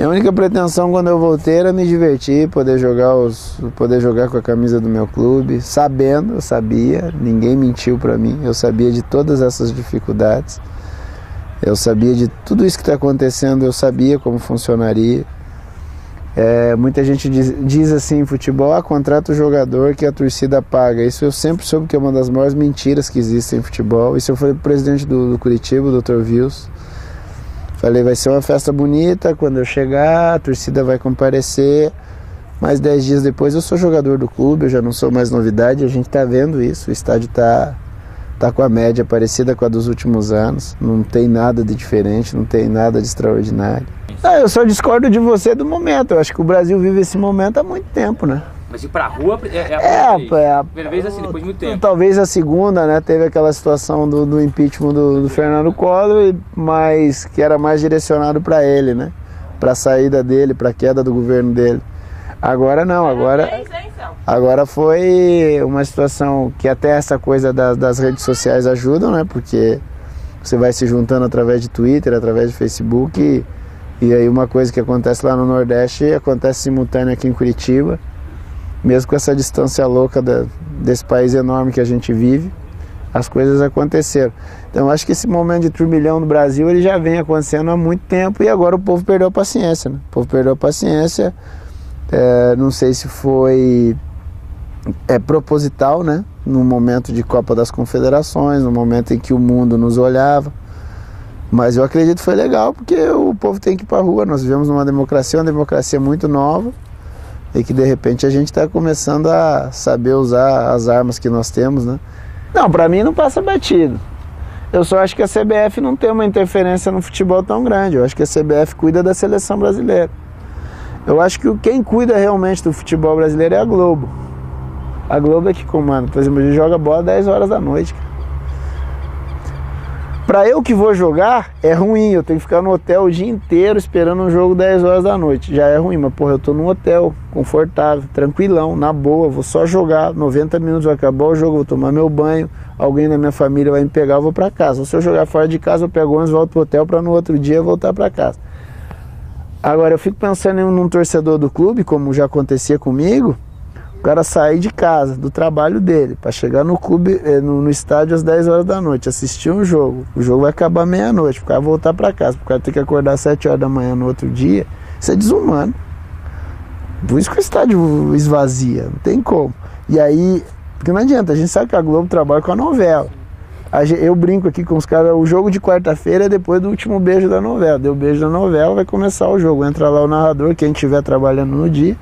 Minha única pretensão quando eu voltei era me divertir, poder jogar com a camisa do meu clube, sabendo, eu sabia, ninguém mentiu para mim, eu sabia de todas essas dificuldades, eu sabia de tudo isso que está acontecendo, eu sabia como funcionaria. Muita gente diz assim em futebol, contrata o jogador que a torcida paga. Isso eu sempre soube que é uma das maiores mentiras que existem em futebol. Isso eu falei pro presidente do Curitiba, o Dr. Vils. Falei, vai ser uma festa bonita, quando eu chegar, a torcida vai comparecer, mas 10 dias depois eu sou jogador do clube, eu já não sou mais novidade, a gente tá vendo isso, o estádio tá com a média parecida com a dos últimos anos, não tem nada de diferente, não tem nada de extraordinário. Eu só discordo de você do momento, eu acho que o Brasil vive esse momento há muito tempo, né? Mas ir pra rua é a primeira vez assim, depois de muito tempo. Talvez a segunda, né? Teve aquela situação do impeachment do Fernando Collor, mas que era mais direcionado para ele, né? Para a saída dele, para a queda do governo dele. Agora não, agora foi uma situação que até essa coisa das redes sociais ajudam, né? Porque você vai se juntando através de Twitter, através de Facebook, e aí uma coisa que acontece lá no Nordeste acontece simultâneo aqui em Curitiba. Mesmo com essa distância louca desse país enorme que a gente vive, as coisas aconteceram. Então acho que esse momento de turbilhão no Brasil ele já vem acontecendo há muito tempo e agora o povo perdeu a paciência, né? O povo perdeu a paciência, não sei se foi proposital, né? No momento de Copa das Confederações, no momento em que o mundo nos olhava, mas eu acredito que foi legal porque o povo tem que ir para a rua, nós vivemos numa democracia, uma democracia muito nova, e que de repente a gente está começando a saber usar as armas que nós temos, né? Não, para mim não passa batido. Eu só acho que a CBF não tem uma interferência no futebol tão grande. Eu acho que a CBF cuida da seleção brasileira. Eu acho que quem cuida realmente do futebol brasileiro é a Globo. A Globo é que comanda. Por exemplo, a gente joga bola 10 horas da noite, cara. Pra eu que vou jogar, é ruim, eu tenho que ficar no hotel o dia inteiro esperando um jogo 10 horas da noite. Já é ruim, mas porra, eu tô num hotel, confortável, tranquilão, na boa, vou só jogar, 90 minutos vai acabar o jogo, vou tomar meu banho, alguém da minha família vai me pegar, eu vou pra casa. Se eu jogar fora de casa, eu pego ônibus, volto pro hotel pra no outro dia voltar pra casa. Agora, eu fico pensando num torcedor do clube, como já acontecia comigo, o cara sair de casa, do trabalho dele, para chegar no clube, no estádio às 10 horas da noite, assistir um jogo. O jogo vai acabar meia-noite, o cara voltar para casa, o cara ter que acordar às 7 horas da manhã no outro dia, isso é desumano. Por isso que o estádio esvazia, não tem como. E aí, porque não adianta, a gente sabe que a Globo trabalha com a novela. Eu brinco aqui com os caras, o jogo de quarta-feira é depois do último beijo da novela. Deu o beijo da novela, vai começar o jogo. Entra lá o narrador, quem estiver trabalhando no dia,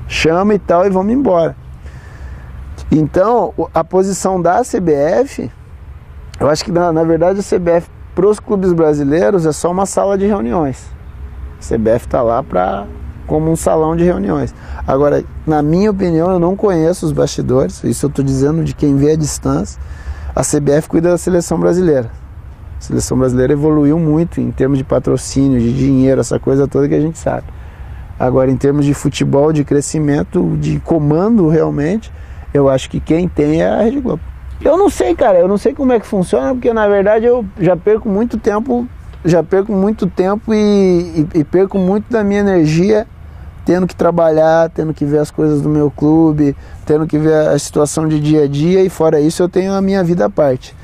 chama e tal e vamos embora. Então, a posição da CBF, eu acho que na verdade a CBF para os clubes brasileiros é só uma sala de reuniões. A CBF está lá como um salão de reuniões. Agora, na minha opinião, eu não conheço os bastidores, isso eu estou dizendo de quem vê à distância. A CBF cuida da seleção brasileira. A seleção brasileira evoluiu muito em termos de patrocínio, de dinheiro, essa coisa toda que a gente sabe. Agora, em termos de futebol, de crescimento, de comando realmente, eu acho que quem tem é a Rede Globo. Eu não sei, cara, eu não sei como é que funciona, porque na verdade eu já perco muito tempo e perco muito da minha energia tendo que trabalhar, tendo que ver as coisas do meu clube, tendo que ver a situação de dia a dia, e fora isso eu tenho a minha vida à parte.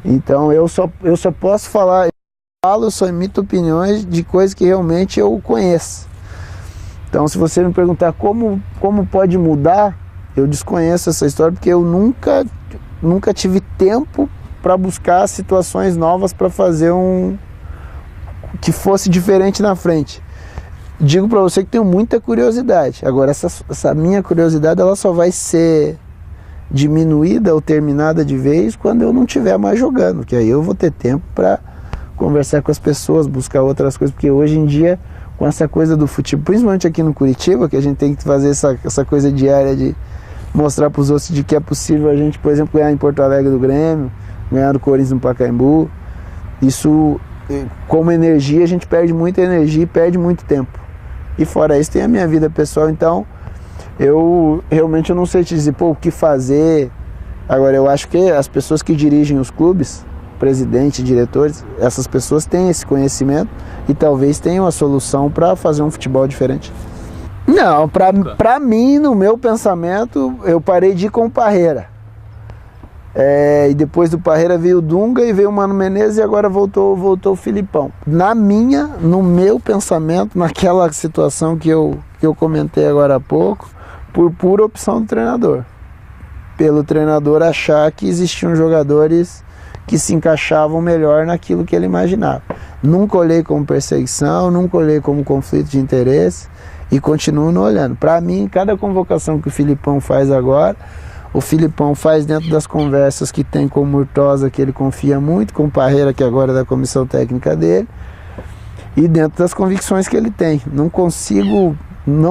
Então eu só posso falar, eu só emito opiniões de coisas que realmente eu conheço. Então, se você me perguntar como pode mudar, eu desconheço essa história, porque eu nunca tive tempo para buscar situações novas para fazer que fosse diferente na frente. Digo para você que tenho muita curiosidade. Agora, essa minha curiosidade ela só vai ser diminuída ou terminada de vez quando eu não estiver mais jogando, que aí eu vou ter tempo para conversar com as pessoas, buscar outras coisas, porque hoje em dia, com essa coisa do futebol, principalmente aqui no Curitiba, que a gente tem que fazer essa coisa diária de mostrar para os outros de que é possível a gente, por exemplo, ganhar em Porto Alegre do Grêmio, ganhar do Corinthians no Pacaembu. Isso, como energia, a gente perde muita energia e perde muito tempo. E fora isso tem a minha vida pessoal, então eu realmente não sei te dizer o que fazer. Agora, eu acho que as pessoas que dirigem os clubes, presidente, diretores, essas pessoas têm esse conhecimento e talvez tenham a solução para fazer um futebol diferente. Não, para mim, no meu pensamento, eu parei de ir com o Parreira. E depois do Parreira veio o Dunga e veio o Mano Menezes e agora voltou o Filipão. No meu pensamento, naquela situação que eu comentei agora há pouco, por pura opção do treinador. Pelo treinador achar que existiam jogadores que se encaixavam melhor naquilo que ele imaginava. Nunca olhei como perseguição, nunca olhei como conflito de interesse e continuo não olhando. Para mim, cada convocação que o Filipão faz agora, o Filipão faz dentro das conversas que tem com o Murtosa, que ele confia muito, com o Parreira, que agora é da comissão técnica dele, e dentro das convicções que ele tem. Não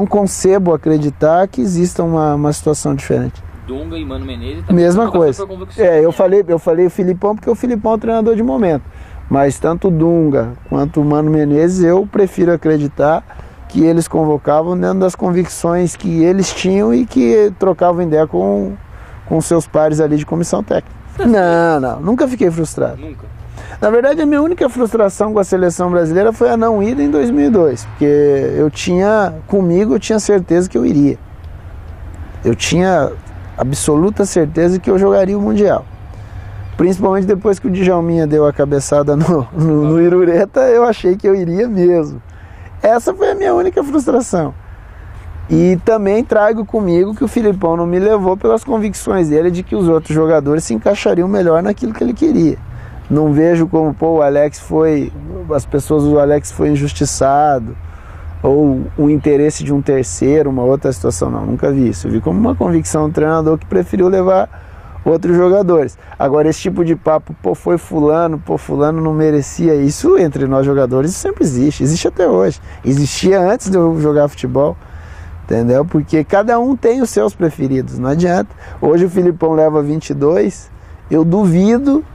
concebo acreditar que exista uma situação diferente. Dunga e Mano Menezes... Mesma coisa. Eu falei o Filipão porque o Filipão é o treinador de momento. Mas tanto o Dunga quanto o Mano Menezes, eu prefiro acreditar que eles convocavam dentro das convicções que eles tinham e que trocavam ideia com seus pares ali de comissão técnica. Não, nunca fiquei frustrado. Nunca? Na verdade, a minha única frustração com a seleção brasileira foi a não ida em 2002, porque eu tinha certeza que eu iria. Eu tinha absoluta certeza que eu jogaria o Mundial. Principalmente depois que o Djalminha deu a cabeçada no Irureta, eu achei que eu iria mesmo. Essa foi a minha única frustração. E também trago comigo que o Filipão não me levou pelas convicções dele de que os outros jogadores se encaixariam melhor naquilo que ele queria. Não vejo como, o Alex foi injustiçado, ou o interesse de um terceiro, uma outra situação, não, nunca vi isso. Eu vi como uma convicção do treinador que preferiu levar outros jogadores. Agora, esse tipo de papo, fulano não merecia isso entre nós jogadores, isso sempre existe até hoje. Existia antes de eu jogar futebol, entendeu? Porque cada um tem os seus preferidos, não adianta. Hoje o Filipão leva 22, eu duvido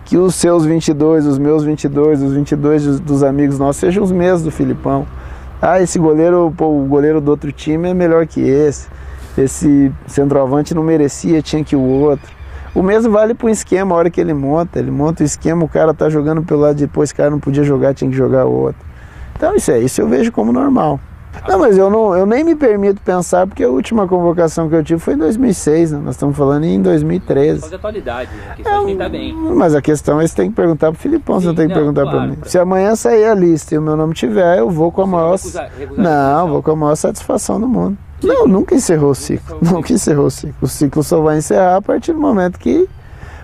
que os seus 22, os meus 22, os 22 dos amigos nossos sejam os mesmos do Filipão. Esse goleiro, o goleiro do outro time é melhor que esse centroavante não merecia, tinha que o outro. O mesmo vale para o esquema, a hora que ele monta o esquema, o cara tá jogando pelo lado de depois, o cara não podia jogar, tinha que jogar o outro. Então isso eu vejo como normal. Não, mas eu nem me permito pensar, porque a última convocação que eu tive foi em 2006, né? Nós estamos falando em 2013. Só de atualidade, né? A questão de quem tá bem. Mas a questão é que você tem que perguntar pro Filipão, você não tem que perguntar para mim. Se amanhã sair a lista e o meu nome tiver, eu vou com a maior... vou com a maior satisfação do mundo. Não, nunca encerrou o ciclo. Nunca encerrou o ciclo. O ciclo só vai encerrar a partir do momento que,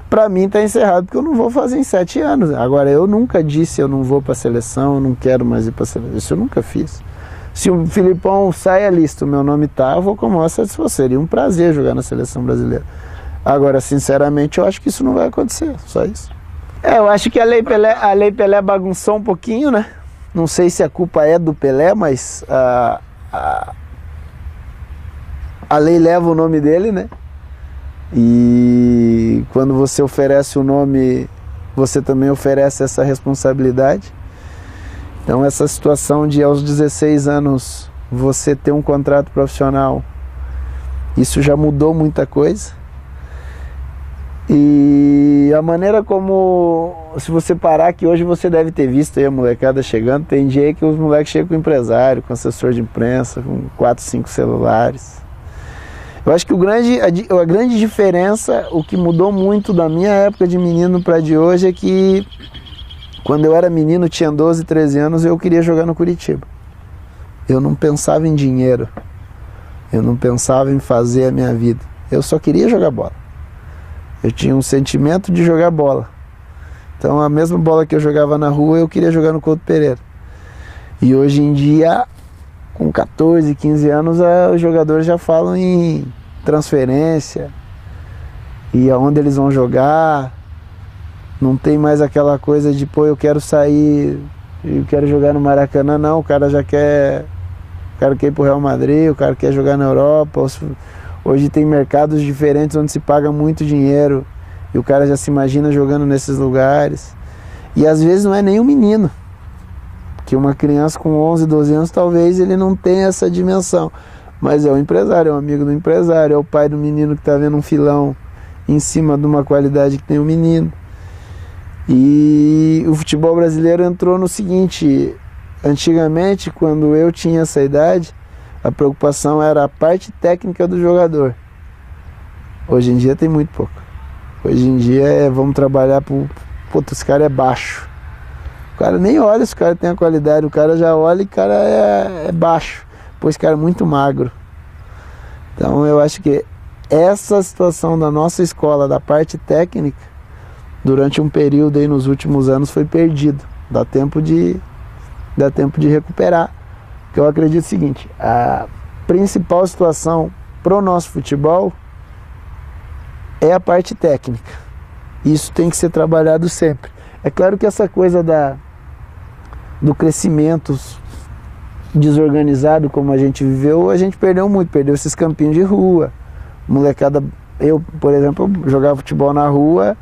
para mim, está encerrado, porque eu não vou fazer em 7 anos. Agora, eu nunca disse eu não vou para a seleção, eu não quero mais ir para a seleção. Isso eu nunca fiz. Se o Filipão sai a lista, o meu nome tá, eu vou com a maior satisfação. Seria um prazer jogar na seleção brasileira. Agora, sinceramente, eu acho que isso não vai acontecer. Só isso. Eu acho que a Lei Pelé bagunçou um pouquinho, né? Não sei se a culpa é do Pelé, mas a lei leva o nome dele, né? E quando você oferece o nome, você também oferece essa responsabilidade. Então essa situação de aos 16 anos você ter um contrato profissional, isso já mudou muita coisa. E a maneira como, se você parar aqui hoje, você deve ter visto aí a molecada chegando. Tem dia aí que os moleques chegam com empresário, com assessor de imprensa, com 4, 5 celulares. Eu acho que a grande diferença, o que mudou muito da minha época de menino para de hoje, é que quando eu era menino, tinha 12, 13 anos, eu queria jogar no Curitiba. Eu não pensava em dinheiro, eu não pensava em fazer a minha vida, eu só queria jogar bola. Eu tinha um sentimento de jogar bola. Então a mesma bola que eu jogava na rua, eu queria jogar no Couto Pereira. E hoje em dia, com 14, 15 anos, os jogadores já falam em transferência e aonde eles vão jogar. Não tem mais aquela coisa de, eu quero sair, eu quero jogar no Maracanã. Não, o cara já quer, o cara quer ir pro Real Madrid, o cara quer jogar na Europa. Hoje tem mercados diferentes onde se paga muito dinheiro e o cara já se imagina jogando nesses lugares. E às vezes não é nem um menino, que uma criança com 11, 12 anos talvez ele não tenha essa dimensão, mas é o empresário, é um amigo do empresário, é o pai do menino que está vendo um filão em cima de uma qualidade que tem o menino. E o futebol brasileiro entrou no seguinte: antigamente, quando eu tinha essa idade, a preocupação era a parte técnica do jogador. Hoje em dia tem muito pouco. Hoje em dia vamos trabalhar pro... Puta, esse cara é baixo. O cara nem olha se o cara tem a qualidade, o cara já olha e o cara é baixo. Pô, esse cara é muito magro. Então eu acho que essa situação da nossa escola, da parte técnica, durante um período aí nos últimos anos foi perdido. Dá tempo de recuperar. Porque eu acredito o seguinte: a principal situação pro nosso futebol é a parte técnica. Isso tem que ser trabalhado sempre. É claro que essa coisa do crescimento desorganizado como a gente viveu, a gente perdeu muito. Perdeu esses campinhos de rua. Molecada, eu, por exemplo, jogava futebol na rua.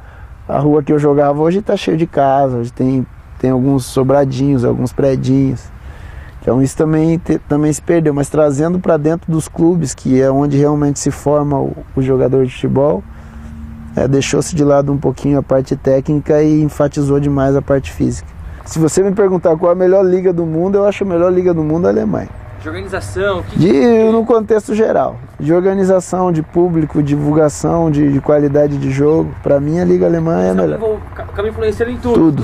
A rua que eu jogava hoje está cheia de casa. Hoje tem alguns sobradinhos, alguns predinhos. Então isso também se perdeu. Mas trazendo para dentro dos clubes, que é onde realmente se forma o jogador de futebol, deixou-se de lado um pouquinho a parte técnica e enfatizou demais a parte física. Se você me perguntar qual é a melhor liga do mundo, eu acho a melhor liga do mundo a Alemanha. De organização? No contexto geral. De organização, de público, divulgação, de qualidade de jogo. Para mim a liga alemã é a melhor. Acaba influenciando em tudo.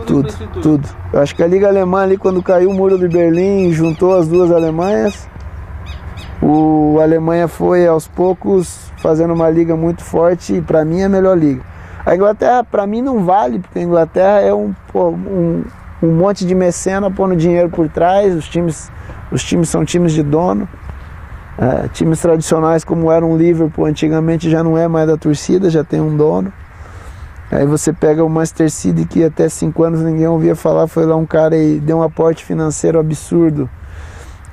Tudo. Eu acho que a liga alemã ali, quando caiu o muro de Berlim, juntou as duas Alemanhas. A Alemanha foi aos poucos fazendo uma liga muito forte e para mim é a melhor liga. A Inglaterra para mim não vale, porque a Inglaterra é um monte de mecena pondo dinheiro por trás. Os times são times de dono. Times tradicionais como era um Liverpool antigamente já não é mais da torcida, já tem um dono. Aí você pega o Manchester City, que até 5 anos ninguém ouvia falar, foi lá um cara e deu um aporte financeiro absurdo.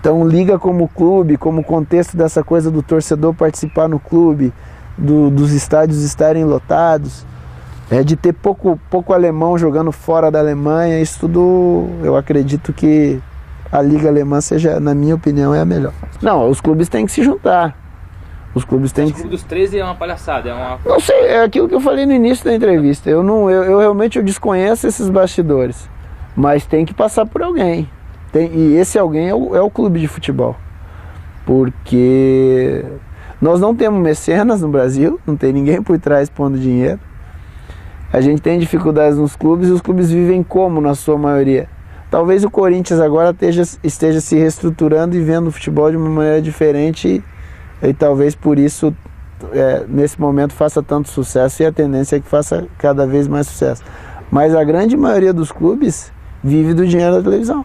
Então liga como clube, como contexto dessa coisa do torcedor participar no clube, dos estádios estarem lotados, de ter pouco alemão jogando fora da Alemanha. Isso tudo eu acredito que a liga alemã seja, na minha opinião, é a melhor. Não, os clubes têm que se juntar. Os clubes têm que... O clube dos 13 é uma palhaçada, Não sei, é aquilo que eu falei no início da entrevista. Eu realmente desconheço esses bastidores, mas tem que passar por alguém. E esse alguém é o clube de futebol. Porque nós não temos mecenas no Brasil, não tem ninguém por trás pondo dinheiro. A gente tem dificuldades nos clubes e os clubes vivem como, na sua maioria? Talvez o Corinthians agora esteja se reestruturando e vendo o futebol de uma maneira diferente e talvez por isso, nesse momento, faça tanto sucesso, e a tendência é que faça cada vez mais sucesso. Mas a grande maioria dos clubes vive do dinheiro da televisão.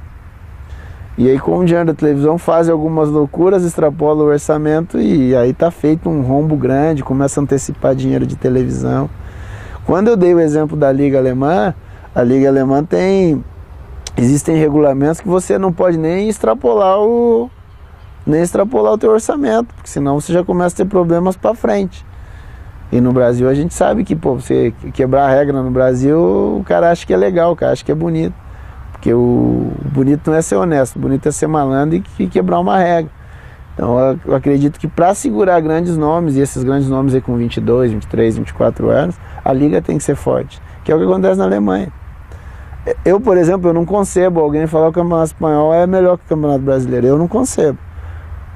E aí, com o dinheiro da televisão, fazem algumas loucuras, extrapolam o orçamento e aí está feito um rombo grande, começa a antecipar dinheiro de televisão. Quando eu dei o exemplo da Liga Alemã, a Liga Alemã existem regulamentos que você não pode nem extrapolar o teu orçamento, porque senão você já começa a ter problemas para frente. E no Brasil a gente sabe que, você quebrar a regra no Brasil, o cara acha que é legal, o cara acha que é bonito. Porque o bonito não é ser honesto, o bonito é ser malandro e quebrar uma regra. Então eu acredito que para segurar grandes nomes, e esses grandes nomes aí com 22, 23, 24 anos, a liga tem que ser forte, que é o que acontece na Alemanha. Eu, por exemplo, eu não concebo alguém falar que o Campeonato Espanhol é melhor que o Campeonato Brasileiro. Eu não concebo,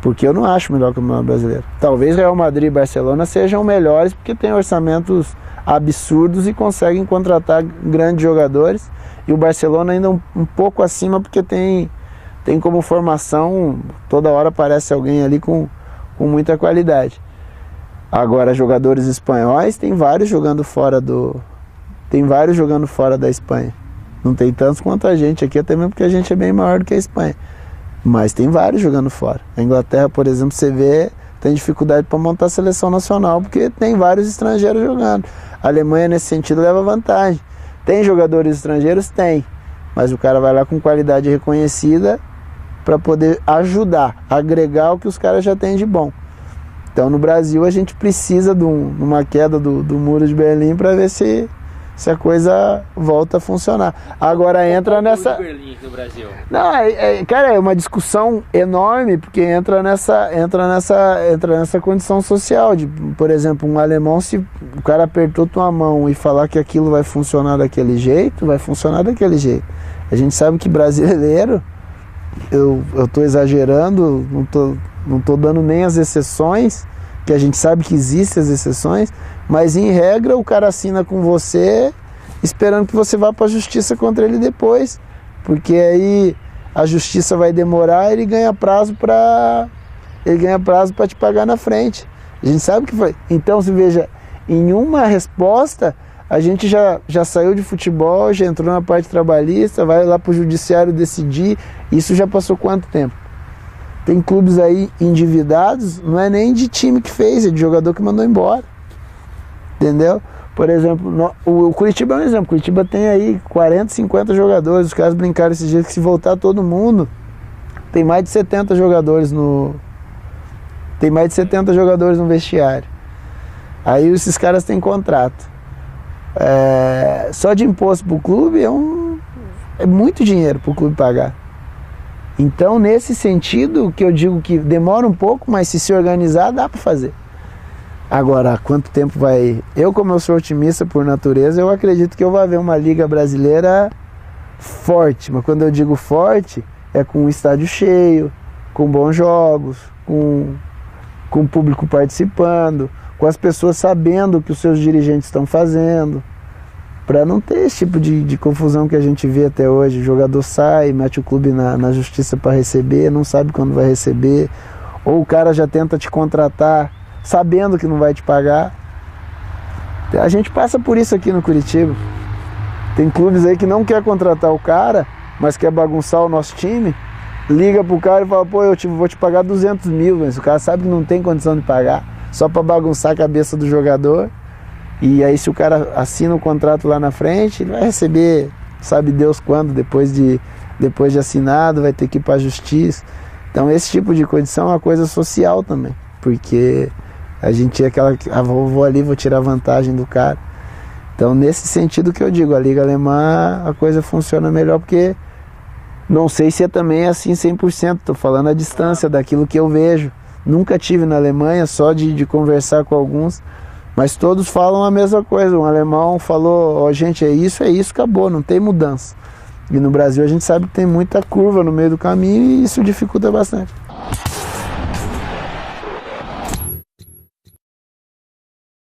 porque eu não acho melhor que o Campeonato Brasileiro. Talvez Real Madrid e Barcelona sejam melhores porque têm orçamentos absurdos e conseguem contratar grandes jogadores. E o Barcelona ainda um pouco acima, porque tem como formação, toda hora aparece alguém ali com muita qualidade. Agora, jogadores espanhóis, tem vários jogando fora da Espanha. Não tem tantos quanto a gente aqui, até mesmo porque a gente é bem maior do que a Espanha. Mas tem vários jogando fora. A Inglaterra, por exemplo, você vê, tem dificuldade para montar a seleção nacional, porque tem vários estrangeiros jogando. A Alemanha, nesse sentido, leva vantagem. Tem jogadores estrangeiros? Tem. Mas o cara vai lá com qualidade reconhecida para poder ajudar, agregar o que os caras já têm de bom. Então no Brasil a gente precisa de uma queda do muro de Berlim para ver se se a coisa volta a funcionar. Agora entra nessa... Berlim no Brasil? Não, cara, é uma discussão enorme, porque entra nessa condição social de, por exemplo, um alemão, se o cara apertou tua mão e falar que aquilo vai funcionar daquele jeito, vai funcionar daquele jeito. A gente sabe que brasileiro, eu tô exagerando, não tô dando nem as exceções, que a gente sabe que existem as exceções, mas em regra o cara assina com você esperando que você vá para a justiça contra ele depois, porque aí a justiça vai demorar e ele ganha prazo para te pagar na frente. A gente sabe que foi. Então, se veja, em uma resposta a gente já saiu de futebol, já entrou na parte trabalhista, vai lá para o judiciário decidir. Isso já passou quanto tempo? Tem clubes aí endividados, não é nem de time que fez, é de jogador que mandou embora. Entendeu? Por exemplo, o Curitiba é um exemplo. O Curitiba tem aí 40, 50 jogadores. Os caras brincaram esses dias que se voltar todo mundo, tem mais de 70 jogadores no vestiário. Aí esses caras têm contrato. Só de imposto pro clube é muito dinheiro pro clube pagar. Então, nesse sentido, que eu digo que demora um pouco, mas se organizar, dá para fazer. Agora, quanto tempo vai... Como eu sou otimista por natureza, eu acredito que eu vou ver uma liga brasileira forte. Mas quando eu digo forte, é com um estádio cheio, com bons jogos, com o público participando, com as pessoas sabendo o que os seus dirigentes estão fazendo, para não ter esse tipo de confusão que a gente vê até hoje. O jogador sai, mete o clube na justiça para receber, não sabe quando vai receber, ou o cara já tenta te contratar sabendo que não vai te pagar. A gente passa por isso aqui no Curitiba. Tem clubes aí que não quer contratar o cara, mas quer bagunçar o nosso time, liga pro cara e fala, pô, vou te pagar 200 mil, mas o cara sabe que não tem condição de pagar, só para bagunçar a cabeça do jogador. E aí, se o cara assina o contrato lá na frente, ele vai receber, sabe Deus quando, depois de assinado, vai ter que ir para a justiça. Então, esse tipo de condição é uma coisa social também, porque a gente é vou ali, vou tirar vantagem do cara. Então, nesse sentido que eu digo, a Liga Alemã, a coisa funciona melhor, porque não sei se também assim 100%, estou falando a distância daquilo que eu vejo. Nunca tive na Alemanha, só de conversar com alguns, mas todos falam a mesma coisa. Um alemão falou, gente, é isso, acabou, não tem mudança. E no Brasil a gente sabe que tem muita curva no meio do caminho e isso dificulta bastante.